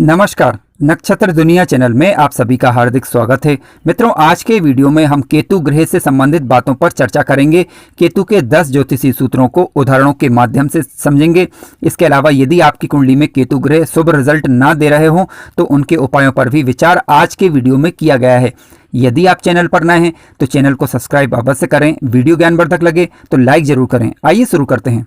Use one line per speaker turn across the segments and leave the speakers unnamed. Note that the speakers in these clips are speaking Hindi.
नमस्कार, नक्षत्र दुनिया चैनल में आप सभी का हार्दिक स्वागत है। मित्रों, आज के वीडियो में हम केतु ग्रह से संबंधित बातों पर चर्चा करेंगे। केतु के 10 ज्योतिषीय सूत्रों को उदाहरणों के माध्यम से समझेंगे। इसके अलावा यदि आपकी कुंडली में केतु ग्रह शुभ रिजल्ट ना दे रहे हों तो उनके उपायों पर भी विचार आज के वीडियो में किया गया है। यदि आप चैनल पर नए हैं तो चैनल को सब्सक्राइब अवश्य करें। वीडियो ज्ञानवर्धक लगे तो लाइक जरूर करें। आइए शुरू करते हैं।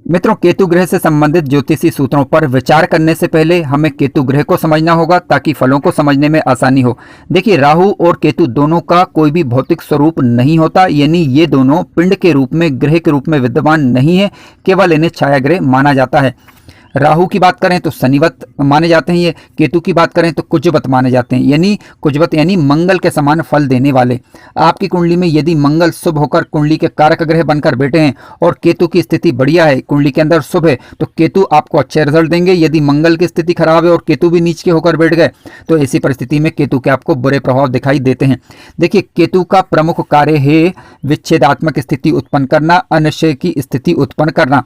मित्रों, केतु ग्रह से संबंधित ज्योतिषी सूत्रों पर विचार करने से पहले हमें केतु ग्रह को समझना होगा ताकि फलों को समझने में आसानी हो। देखिए, राहु और केतु दोनों का कोई भी भौतिक स्वरूप नहीं होता, यानी ये दोनों पिंड के रूप में, ग्रह के रूप में विद्यमान नहीं है, केवल इन्हें छाया ग्रह माना जाता है। राहु की बात करें तो शनिवत माने जाते हैं ये, केतु की बात करें तो कुजवत माने जाते हैं, यानी कुजवत यानी मंगल के समान फल देने वाले। आपकी कुंडली में यदि मंगल शुभ होकर कुंडली के कारक ग्रह बनकर बैठे हैं और केतु की स्थिति बढ़िया है, कुंडली के अंदर शुभ है, तो केतु आपको अच्छे रिजल्ट देंगे। यदि मंगल की स्थिति खराब है और केतु भी नीच के होकर बैठ गए तो ऐसी परिस्थिति में केतु के आपको बुरे प्रभाव दिखाई देते हैं। देखिए, केतु का प्रमुख कार्य है विच्छेदात्मक स्थिति उत्पन्न करना, अनिश्चय की स्थिति उत्पन्न करना।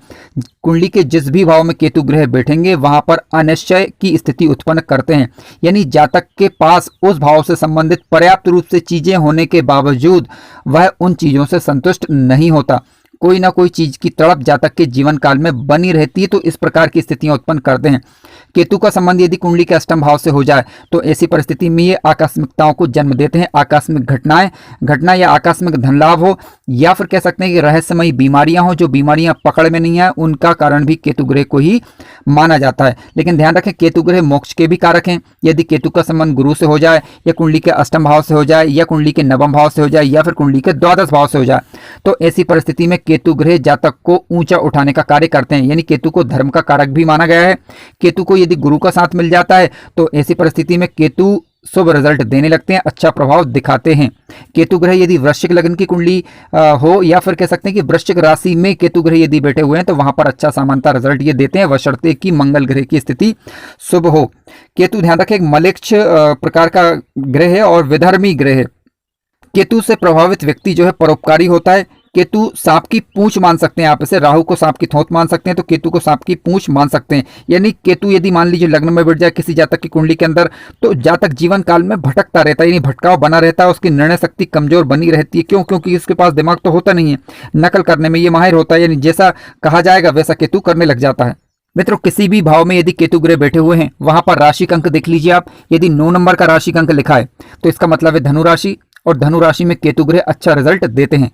कुंडली के जिस भी भाव में केतु ग्रह बैठेंगे वहां पर अनिश्चय की स्थिति उत्पन्न करते हैं, यानी जातक के पास उस भाव से संबंधित पर्याप्त रूप से चीजें होने के बावजूद वह उन चीजों से संतुष्ट नहीं होता। कोई ना कोई चीज की तड़प जातक के जीवन काल में बनी रहती है, तो इस प्रकार की स्थितियां उत्पन्न करते हैं। केतु का संबंध यदि कुंडली के अष्टम भाव से हो जाए तो ऐसी परिस्थिति में ये आकस्मिकताओं को जन्म देते हैं। आकस्मिक घटना या आकस्मिक धन लाभ हो, या फिर कह सकते हैं कि रहस्यमयी बीमारियां हो, जो बीमारियां पकड़ में नहीं है, उनका कारण भी केतु ग्रह को ही माना जाता है। लेकिन ध्यान रखें, केतु ग्रह मोक्ष के भी कारक हैं। यदि केतु का संबंध गुरु से हो जाए, या कुंडली के अष्टम भाव से हो जाए, या कुंडली के नवम भाव से हो जाए, या फिर कुंडली के द्वादश भाव से हो जाए, तो ऐसी परिस्थिति में केतु ग्रह जातक को ऊंचा उठाने का कार्य करते हैं, यानी केतु को धर्म का कारक भी माना गया है। केतु को यदि गुरु का साथ मिल जाता है तो ऐसी परिस्थिति में केतु शुभ रिजल्ट देने लगते हैं, अच्छा प्रभाव दिखाते हैं। केतु ग्रह यदि वृश्चिक लग्न की कुंडली हो, या फिर कह सकते हैं कि वृश्चिक राशि में केतु ग्रह यदि बैठे हुए हैं तो वहां पर अच्छा सामान्यतः रिजल्ट ये देते हैं, बशर्ते कि मंगल ग्रह की स्थिति शुभ हो। केतु, ध्यान रखें, एक मलेच्छ प्रकार का ग्रह है और विधर्मी ग्रह है। केतु से प्रभावित व्यक्ति जो है परोपकारी होता है। केतु सांप की पूंछ मान सकते हैं आप इसे, राहु को सांप की थोत मान सकते हैं, तो केतु को सांप की पूंछ मान सकते हैं। यानी केतु यदि मान लीजिए लग्न में बैठ जाए किसी जातक की कुंडली के अंदर, तो जातक जीवन काल में भटकता रहता है, यानी भटकाव बना रहता है, उसकी निर्णय शक्ति कमजोर बनी रहती है। क्यों? क्योंकि उसके पास दिमाग तो होता नहीं है, नकल करने में ये माहिर होता है, यानी जैसा कहा जाएगा वैसा केतु करने लग जाता है। मित्रों, किसी भी भाव में यदि केतु ग्रह बैठे हुए हैं वहां पर राशि अंक देख लीजिए आप। यदि 9 नंबर का राशि अंक लिखा है तो इसका मतलब है धनु राशि, और धनु राशि में केतु ग्रह अच्छा रिजल्ट देते हैं।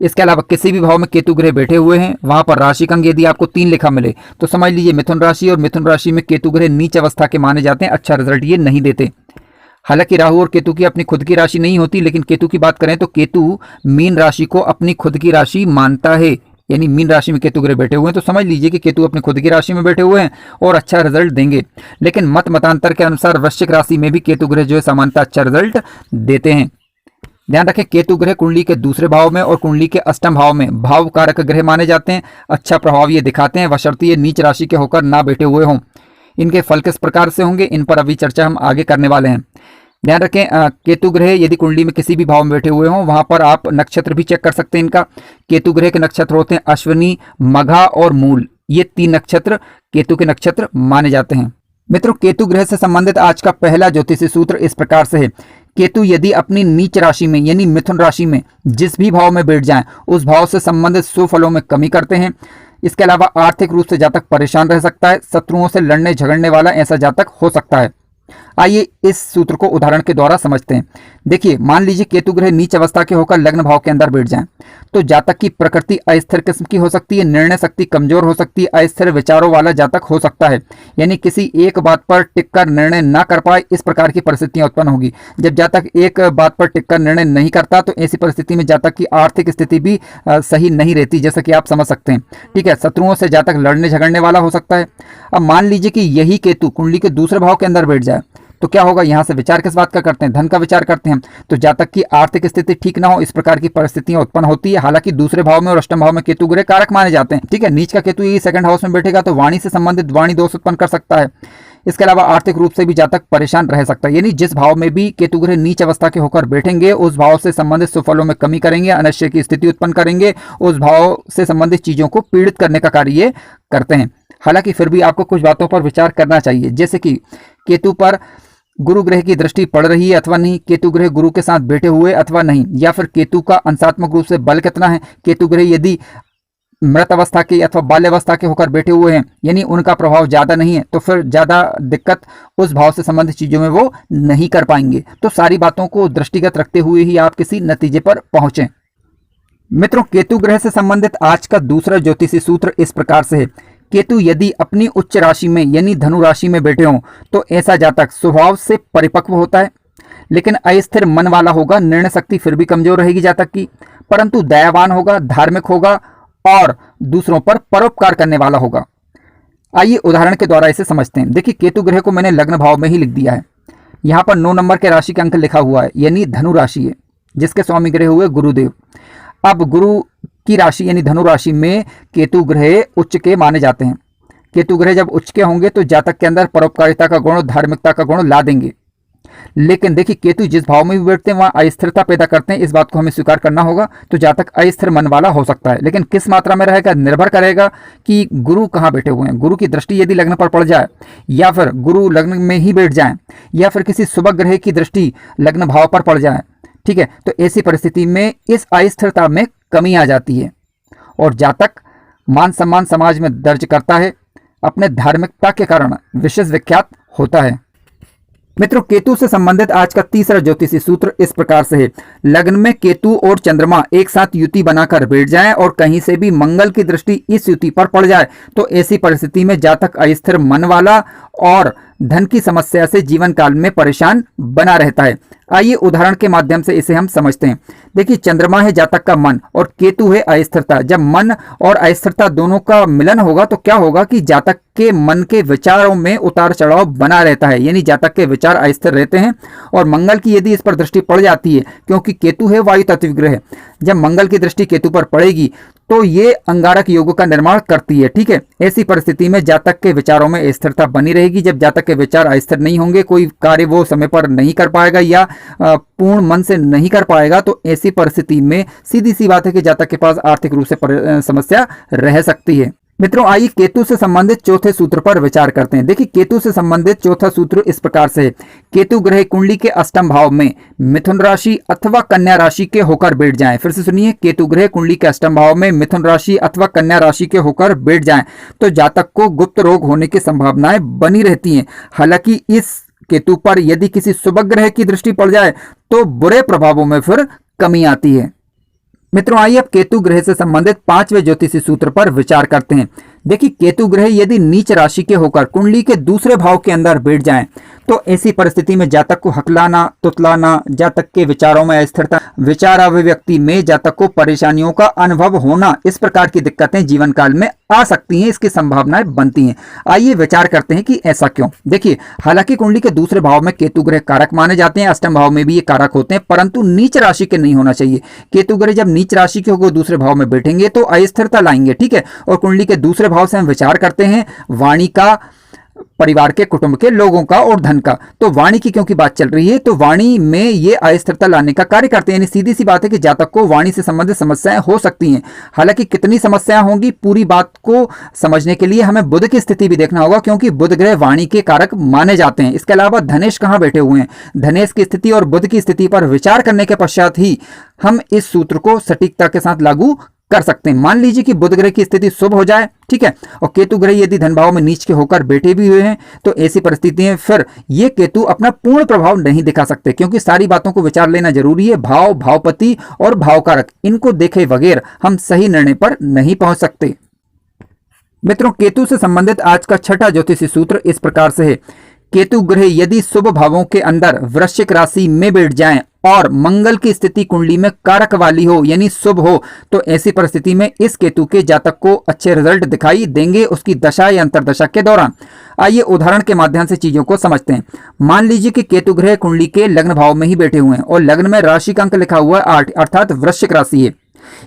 इसके अलावा किसी भी भाव में केतु ग्रह बैठे हुए हैं वहां पर राशि अंक यदि आपको 3 लिखा मिले तो समझ लीजिए मिथुन राशि, और मिथुन राशि में केतु ग्रह नीच अवस्था के माने जाते हैं, अच्छा रिजल्ट ये नहीं देते। हालांकि राहु और केतु की अपनी खुद की राशि नहीं होती, लेकिन केतु की बात करें तो केतु मीन राशि को अपनी खुद की राशि मानता है, यानी मीन राशि में केतु ग्रह बैठे हुए हैं तो समझ लीजिए कि केतु अपनी खुद की राशि में बैठे हुए हैं और अच्छा रिजल्ट देंगे। लेकिन मतांतर के अनुसार वृश्चिक राशि में भी केतु ग्रह जो है सामान्यतः अच्छा रिजल्ट देते हैं। ध्यान रखें, केतु ग्रह कुंडली के दूसरे भाव में और कुंडली के अष्टम भाव में भाव कारक ग्रह माने जाते हैं, अच्छा प्रभाव ये दिखाते हैं, बशर्ते ये नीच राशि के होकर ना बैठे हुए हों। इनके फल किस प्रकार से होंगे, इन पर अभी चर्चा हम आगे करने वाले हैं। ध्यान रखें, केतु ग्रह यदि कुंडली में किसी भी भाव में बैठे हुए हों वहां पर आप नक्षत्र भी चेक कर सकते हैं इनका। केतु ग्रह के नक्षत्र होते हैं अश्विनी, मघा और मूल, ये 3 नक्षत्र केतु के नक्षत्र माने जाते हैं। मित्रों, केतु ग्रह से संबंधित आज का पहला ज्योतिषीय सूत्र इस प्रकार से है। केतु यदि अपनी नीच राशि में यानी मिथुन राशि में जिस भी भाव में बैठ जाएं उस भाव से संबंधित शुभ फलों में कमी करते हैं। इसके अलावा आर्थिक रूप से जातक परेशान रह सकता है, शत्रुओं से लड़ने झगड़ने वाला ऐसा जातक हो सकता है। आइए इस सूत्र को उदाहरण के द्वारा समझते हैं। देखिए, मान लीजिए केतु ग्रह नीच अवस्था के होकर लग्न भाव के अंदर बैठ जाएं तो जातक की प्रकृति अस्थिर किस्म की हो सकती है, निर्णय शक्ति कमजोर हो सकती है, अस्थिर विचारों वाला जातक हो सकता है, यानी किसी एक बात पर टिककर निर्णय ना कर पाए, इस प्रकार की परिस्थितियां उत्पन्न होगी। जब जातक एक बात पर टिककर निर्णय नहीं करता तो ऐसी परिस्थिति में जातक की आर्थिक स्थिति भी सही नहीं रहती, जैसा कि आप समझ सकते हैं। ठीक है, शत्रुओं से जातक लड़ने झगड़ने वाला हो सकता है। अब मान लीजिए कि यही केतु कुंडली के दूसरे भाव के अंदर बैठ जाए तो क्या होगा, यहां से विचार किस बात का करते हैं, धन का विचार करते हैं, तो जातक की आर्थिक स्थिति ठीक ना हो, इस प्रकार की परिस्थितियां उत्पन्न होती है। हालांकि दूसरे भाव में और अष्टम भाव में केतु ग्रह कारक माने जाते हैं। ठीक है, नीच का केतु यही सेकंड हाउस में बैठेगा तो वाणी से संबंधित वाणी दोष उत्पन्न कर सकता है। इसके अलावा आर्थिक रूप से भी जातक परेशान रह सकता है, यानी जिस भाव में भी केतु ग्रह नीच अवस्था के होकर बैठेंगे उस भाव से संबंधित सुफलों में कमी करेंगे, अनिश्चय की स्थिति उत्पन्न करेंगे, उस भाव से संबंधित चीजों को पीड़ित करने का कार्य करते हैं। हालांकि फिर भी आपको कुछ बातों पर विचार करना चाहिए, जैसे कि केतु पर गुरु ग्रह की दृष्टि पड़ रही है अथवा नहीं, केतु ग्रह गुरु के साथ बैठे हुए अथवा नहीं, या फिर केतु का अंशात्मक रूप से बल कितना है, केतु ग्रह यदि मृत अवस्था के अथवा बाल्यावस्था के होकर बैठे हुए हैं, यानी उनका प्रभाव ज्यादा नहीं है, तो फिर ज्यादा दिक्कत उस भाव से संबंधित चीजों में वो नहीं कर पाएंगे। तो सारी बातों को दृष्टिगत रखते हुए ही आप किसी नतीजे पर पहुंचे। मित्रों, केतु ग्रह से संबंधित आज का दूसरा ज्योतिषी सूत्र इस प्रकार से है। केतु यदि अपनी उच्च राशि में यानी धनु राशि में बैठे हों तो ऐसा जातक स्वभाव से परिपक्व होता है, लेकिन अस्थिर मन वाला होगा, निर्णय शक्ति फिर भी कमजोर रहेगी जातक की, परंतु दयावान होगा, धार्मिक होगा और दूसरों पर परोपकार करने वाला होगा। आइए उदाहरण के द्वारा इसे समझते हैं। देखिए, केतु ग्रह को मैंने लग्न भाव में ही लिख दिया है। यहाँ पर 9 नंबर के राशि का अंक लिखा हुआ है, यानी धनु राशि है, जिसके स्वामी ग्रह हुए गुरुदेव। अब गुरु की राशि यानी धनु राशि में केतु ग्रह उच्च के माने जाते हैं। केतु ग्रह जब उच्च के होंगे तो जातक के अंदर परोपकारिता का गुण, धार्मिकता का गुण ला देंगे। लेकिन देखिए, केतु जिस भाव में भी बैठते हैं वहां अस्थिरता पैदा करते हैं, इस बात को हमें स्वीकार करना होगा। तो जातक अस्थिर मन वाला हो सकता है, लेकिन किस मात्रा में रहेगा निर्भर करेगा कि गुरु कहाँ बैठे हुए हैं। गुरु की दृष्टि यदि लग्न पर पड़ जाए, या फिर गुरु लग्न में ही बैठ जाए, या फिर किसी शुभ ग्रह की दृष्टि लग्न भाव पर पड़ जाए, ठीक है, तो ऐसी परिस्थिति में इस अस्थिरता में कमी आ जाती है और जातक मान सम्मान समाज में दर्ज करता है, अपने धार्मिकता के कारण विशेष विख्यात होता है। मित्रों, केतु से संबंधित आज का तीसरा ज्योतिषी सूत्र इस प्रकार से है। लग्न में केतु और चंद्रमा एक साथ युति बनाकर बैठ जाएं और कहीं से भी मंगल की दृष्टि इस युति पर पड़ जाए तो ऐसी परिस्थिति में जातक अस्थिर मन वाला और धन की समस्या से जीवन काल में परेशान बना रहता है। आइए उदाहरण के माध्यम से इसे हम समझते हैं। देखिए, चंद्रमा है जातक का मन और केतु है अस्थिरता। जब मन और अस्थिरता दोनों का मिलन होगा तो क्या होगा कि जातक के मन के विचारों में उतार चढ़ाव बना रहता है, यानी जातक के विचार अस्थिर रहते हैं। और मंगल की यदि इस पर दृष्टि पड़ जाती है, क्योंकि केतु है वायु तत्व ग्रह, जब मंगल की दृष्टि केतु पर पड़ेगी तो ये अंगारक योग का निर्माण करती है, ठीक है। ऐसी परिस्थिति में जातक के विचारों में स्थिरता बनी रहेगी। जब जातक के विचार अस्थिर नहीं होंगे, कोई कार्य वो समय पर नहीं कर पाएगा या पूर्ण मन से नहीं कर पाएगा, तो ऐसी परिस्थिति में सीधी सी बात है कि जातक के पास आर्थिक रूप से समस्या रह सकती है। मित्रों, आइए केतु से संबंधित चौथे सूत्र पर विचार करते हैं। देखिए, केतु से संबंधित चौथा सूत्र इस प्रकार से है। केतु ग्रह कुंडली के अष्टम भाव में मिथुन राशि अथवा कन्या राशि के होकर बैठ जाएं। फिर से सुनिए, केतु ग्रह कुंडली के अष्टम भाव में मिथुन राशि अथवा कन्या राशि के होकर बैठ जाएं तो जातक को गुप्त रोग होने की संभावनाएं बनी रहती हैं। हालांकि इस केतु पर यदि किसी शुभ ग्रह की दृष्टि पड़ जाए तो बुरे प्रभावों में फिर कमी आती है। मित्रों, आइए अब केतु ग्रह से संबंधित 5वें ज्योतिषी सूत्र पर विचार करते हैं। देखिए, केतु ग्रह यदि नीच राशि के होकर कुंडली के दूसरे भाव के अंदर बैठ जाएं तो ऐसी परिस्थिति में जातक को हकलाना, तुतलाना, जातक के विचारों में अस्थिरता, विचार अभिव्यक्ति में जातक को परेशानियों का अनुभव होना, इस प्रकार की दिक्कतें जीवन काल में आ सकती हैं, इसकी संभावनाएं बनती हैं। आइए विचार करते हैं कि ऐसा क्यों। देखिए, हालांकि कुंडली के दूसरे भाव में केतु ग्रह कारक माने जाते हैं, अष्टम भाव में भी ये कारक होते हैं, परंतु नीच राशि के नहीं होना चाहिए। केतु ग्रह जब नीच राशि के होकर दूसरे भाव में बैठेंगे तो अस्थिरता लाएंगे, ठीक है। और कुंडली के दूसरे भाव से हम विचार करते हैं वाणी का, परिवार के, कुटुंब के लोगों का और धन का। तो वाणी की क्योंकि बात चल रही है तो वाणी में ये अस्थिरता लाने का कार्य करते हैं। यानी सीधी सी बात है कि जातक को वाणी से संबंधित समस्याएं हो सकती हैं। हालांकि कितनी समस्याएं होंगी, पूरी बात को समझने के लिए हमें बुध की स्थिति भी देखना होगा, क्योंकि बुध ग्रह वाणी के कारक माने जाते हैं। इसके अलावा धनेश कहाँ बैठे हुए हैं, धनेश की स्थिति और बुध की स्थिति पर विचार करने के पश्चात ही हम इस सूत्र को सटीकता के साथ लागू कर सकते हैं। मान लीजिए कि बुध ग्रह की स्थिति शुभ हो जाए, ठीक है, और केतु ग्रह यदि धन भाव में नीच के होकर बैठे भी हुए हैं तो ऐसी परिस्थिति में फिर ये केतु अपना पूर्ण प्रभाव नहीं दिखा सकते, क्योंकि सारी बातों को विचार लेना जरूरी है। भाव, भावपति और भावकारक, इनको देखे बगैर हम सही निर्णय पर नहीं पहुंच सकते। मित्रों, केतु से संबंधित आज का छठा ज्योतिषी सूत्र इस प्रकार से है। केतु ग्रह यदि शुभ भावों के अंदर वृश्चिक राशि में बैठ जाएं और मंगल की स्थिति कुंडली में कारक वाली हो यानी शुभ हो तो ऐसी परिस्थिति में इस केतु के जातक को अच्छे रिजल्ट दिखाई देंगे उसकी दशा या अंतरदशा के दौरान। आइए उदाहरण के माध्यम से चीजों को समझते हैं। मान लीजिए कि केतु ग्रह कुंडली के लग्न भाव में ही बैठे हुए हैं और लग्न में राशि का अंक लिखा हुआ है 8, अर्थात वृश्चिक राशि है,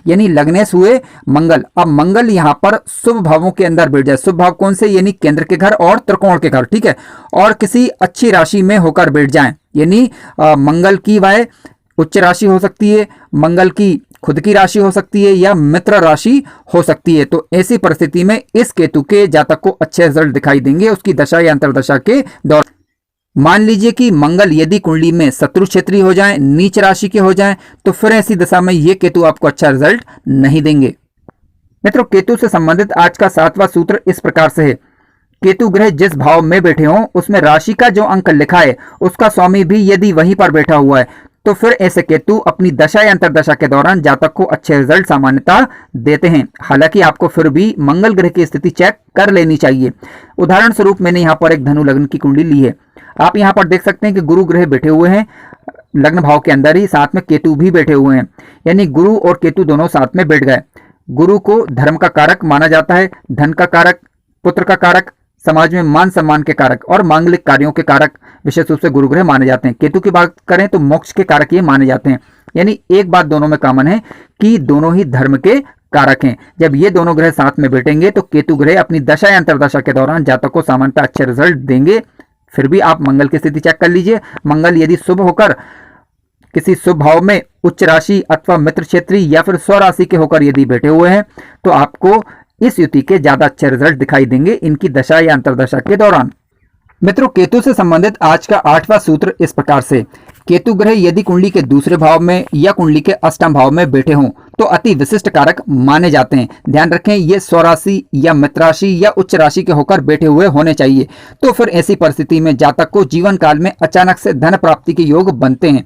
यानी लग्नेश हुए मंगल। अब मंगल यहां पर शुभ भावों के अंदर बैठ जाए। शुभ भाव कौन से, यानी केंद्र के घर और त्रिकोण के घर, ठीक है, और किसी अच्छी राशि में होकर बैठ जाएं, यानी मंगल की वह उच्च राशि हो सकती है, मंगल की खुद की राशि हो सकती है या मित्र राशि हो सकती है। तो ऐसी परिस्थिति में इस केतु के जातक को अच्छे रिजल्ट दिखाई देंगे उसकी दशा या अंतर्दशा के दौरान। मान लीजिए कि मंगल यदि कुंडली में शत्रु क्षेत्रीय हो जाए, नीच राशि के हो जाए, तो फिर ऐसी दशा में ये केतु आपको अच्छा रिजल्ट नहीं देंगे। मित्रों, केतु से संबंधित आज का 7वां सूत्र इस प्रकार से है। केतु ग्रह जिस भाव में बैठे हों उसमें राशि का जो अंक लिखा है उसका स्वामी भी यदि वहीं पर बैठा हुआ है तो फिर ऐसे केतु अपनी दशा या अंतर्दशा के दौरान जातक को अच्छे रिजल्ट सामान्यतः देते हैं। हालांकि आपको फिर भी मंगल ग्रह की स्थिति चेक कर लेनी चाहिए। उदाहरण स्वरूप मैंने यहाँ पर एक धनु लग्न की कुंडली ली है। आप यहाँ पर देख सकते हैं कि गुरु ग्रह बैठे हुए हैं लग्न भाव के अंदर ही, साथ में केतु भी बैठे हुए हैं, यानी गुरु और केतु दोनों साथ में बैठ गए। गुरु को धर्म का कारक माना जाता है, धन का कारक, पुत्र का कारक, समाज में मान सम्मान के कारक और मांगलिक कार्यों के कारक विशेष रूप से गुरु ग्रह माने जाते हैं। केतु की बात करें तो मोक्ष के कारक ये माने जाते हैं। यानी एक बात दोनों में कॉमन है कि दोनों ही धर्म के कारक हैं। जब ये दोनों ग्रह साथ में बैठेंगे तो केतु ग्रह अपनी दशा या अंतर्दशा के दौरान जातक को सामान्यतः अच्छे रिजल्ट देंगे। फिर भी आप मंगल की स्थिति चेक कर लीजिए। मंगल यदि शुभ होकर किसी शुभ भाव में उच्च राशि अथवा मित्र क्षेत्रीय या फिर स्वराशि के होकर यदि बैठे हुए हैं तो आपको इस युति के ज्यादा अच्छे रिजल्ट दिखाई देंगे इनकी दशा या अंतर्दशा के दौरान। मित्रों, केतु से संबंधित आज का 8वां सूत्र इस प्रकार से। केतु ग्रह यदि कुंडली के दूसरे भाव में या कुंडली के अष्टम भाव में बैठे हों तो अति विशिष्ट कारक माने जाते हैं। ध्यान रखें, ये स्वराशि या मित्र राशि या उच्च राशि के होकर बैठे हुए होने चाहिए। तो फिर ऐसी परिस्थिति में जातक को जीवन काल में अचानक से धन प्राप्ति के योग बनते हैं,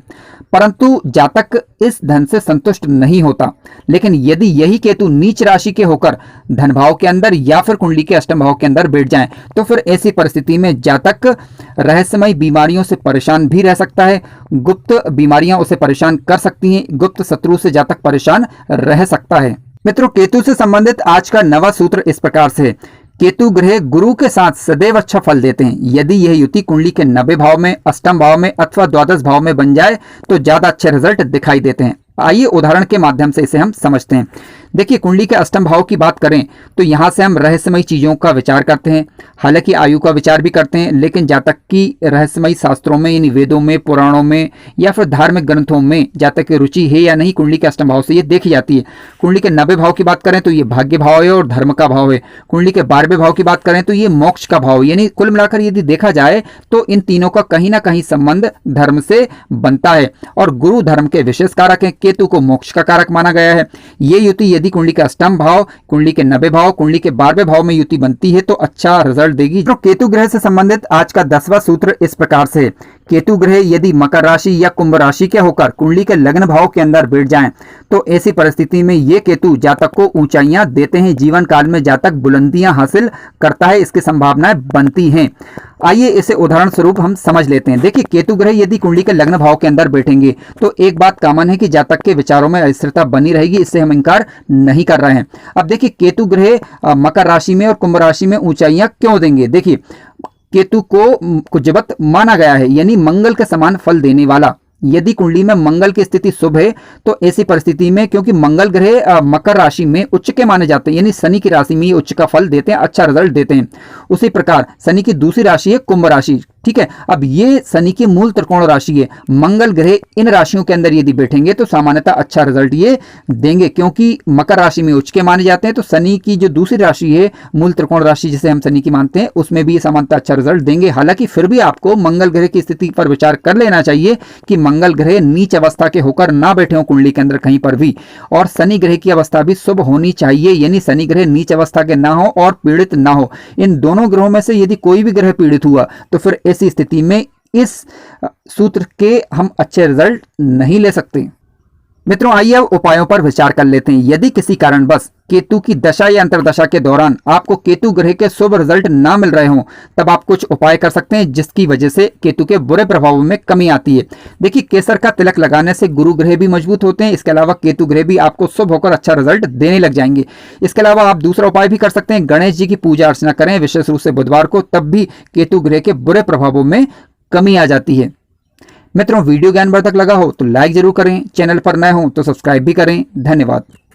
परंतु जातक इस धन से संतुष्ट नहीं होता। लेकिन यदि यही केतु नीच राशि के होकर धन भाव के अंदर या फिर कुंडली के अष्टम भाव के अंदर बैठ जाएं तो फिर ऐसी परिस्थिति में जातक रहस्यमय बीमारियों से परेशान भी रह सकता है। गुप्त बीमारियां उसे परेशान कर सकती हैं, गुप्त शत्रु से जातक परेशान रह सकता है। मित्रों, केतु से संबंधित आज का 9वां सूत्र इस प्रकार से। केतु ग्रह गुरु के साथ सदैव अच्छा फल देते हैं। यदि यह युति कुंडली के 90 भाव में, अष्टम भाव में अथवा द्वादश भाव में बन जाए तो ज्यादा अच्छे रिजल्ट दिखाई देते हैं। आइए उदाहरण के माध्यम से इसे हम समझते हैं। देखिए, कुंडली के अष्टम भाव की बात करें तो यहां से हम रहस्यमयी चीजों का विचार करते हैं, हालांकि आयु का विचार भी करते हैं, लेकिन जातक की रहस्यमयी शास्त्रों में यानी वेदों में, पुराणों में या फिर धार्मिक ग्रंथों में जातक की रुचि है या नहीं कुंडली के अष्टम भाव से ये देखी जाती है। कुंडली के 90 भाव की बात करें तो ये भाग्य भाव है और धर्म का भाव है। कुंडली के 12वें भाव की बात करें तो ये मोक्ष का भाव है। यानी कुल मिलाकर यदि देखा जाए तो इन तीनों का कहीं ना कहीं संबंध धर्म से बनता है और गुरु धर्म के विशेष कारक है, केतु को मोक्ष का कारक माना गया है। ये युति यदि कुंडली के अष्टम भाव, कुंडली के 90 भाव, कुंडली के 12वें भाव में युति बनती है तो अच्छा रिजल्ट देगी। तो केतु ग्रह से संबंधित आज का 10वां सूत्र इस प्रकार से। केतु ग्रह यदि मकर राशि या कुंभ राशि के होकर कुंडली के लग्न भाव के अंदर बैठ जाएं तो ऐसी परिस्थिति में ये केतु जातक को ऊंचाइयां देते हैं। जीवन काल में जातक बुलंदियां हासिल करता है, इसकी संभावनाएं बनती हैं। आइए इसे उदाहरण स्वरूप हम समझ लेते हैं। देखिए, केतु ग्रह यदि कुंडली के लग्न भाव के अंदर बैठेंगे तो एक बात कॉमन है कि जातक के विचारों में अस्थिरता बनी रहेगी, इससे हम इंकार नहीं कर रहे हैं। अब देखिए, केतु ग्रह मकर राशि में और कुंभ राशि में ऊंचाइयां क्यों देंगे? देखिए, केतु को कुजवत माना गया है, यानी मंगल के समान फल देने वाला। यदि कुंडली में मंगल की स्थिति शुभ है तो ऐसी परिस्थिति में, क्योंकि मंगल ग्रह मकर राशि में उच्च के माने जाते हैं, यानी शनि की राशि में उच्च का फल देते हैं, अच्छा रिजल्ट देते हैं। उसी प्रकार शनि की दूसरी राशि है कुंभ राशि, ठीक है। अब ये शनि की मूल त्रिकोण राशि है। मंगल ग्रह इन राशियों के अंदर यदि बैठेंगे तो सामान्यतः अच्छा रिजल्ट ये देंगे, क्योंकि मकर राशि में उच्च के माने जाते हैं। तो शनि की जो दूसरी राशि है मूल त्रिकोण राशि जिसे हम शनि की मानते हैं, उसमें भी सामान्यतः अच्छा रिजल्ट देंगे। हालांकि फिर भी आपको मंगल ग्रह की स्थिति पर विचार कर लेना चाहिए कि मंगल ग्रह नीच अवस्था के होकर ना बैठे हो कुंडली के अंदर कहीं पर भी, और शनि ग्रह की अवस्था भी शुभ होनी चाहिए, यानी शनि ग्रह नीच अवस्था के ना हो और पीड़ित ना हो। इन दोनों ग्रहों में से यदि कोई भी ग्रह पीड़ित हुआ तो फिर ऐसी स्थिति में इस सूत्र के हम अच्छे रिजल्ट नहीं ले सकते। मित्रों, आइए अब उपायों पर विचार कर लेते हैं। यदि किसी कारणवश केतु की दशा या अंतर्दशा के दौरान आपको केतु ग्रह के शुभ रिजल्ट ना मिल रहे हों तब आप कुछ उपाय कर सकते हैं जिसकी वजह से केतु के बुरे प्रभावों में कमी आती है। देखिए, केसर का तिलक लगाने से गुरु ग्रह भी मजबूत होते हैं। इसके अलावा केतु ग्रह भी आपको शुभ होकर अच्छा रिजल्ट देने लग जाएंगे। इसके अलावा आप दूसरा उपाय भी कर सकते हैं, गणेश जी की पूजा अर्चना करें, विशेष रूप से बुधवार को, तब भी केतु ग्रह के बुरे प्रभावों में कमी आ जाती है। मित्रों, वीडियो ज्ञानवर्धक लगा हो तो लाइक जरूर करें, चैनल पर नए हो तो सब्सक्राइब भी करें। धन्यवाद।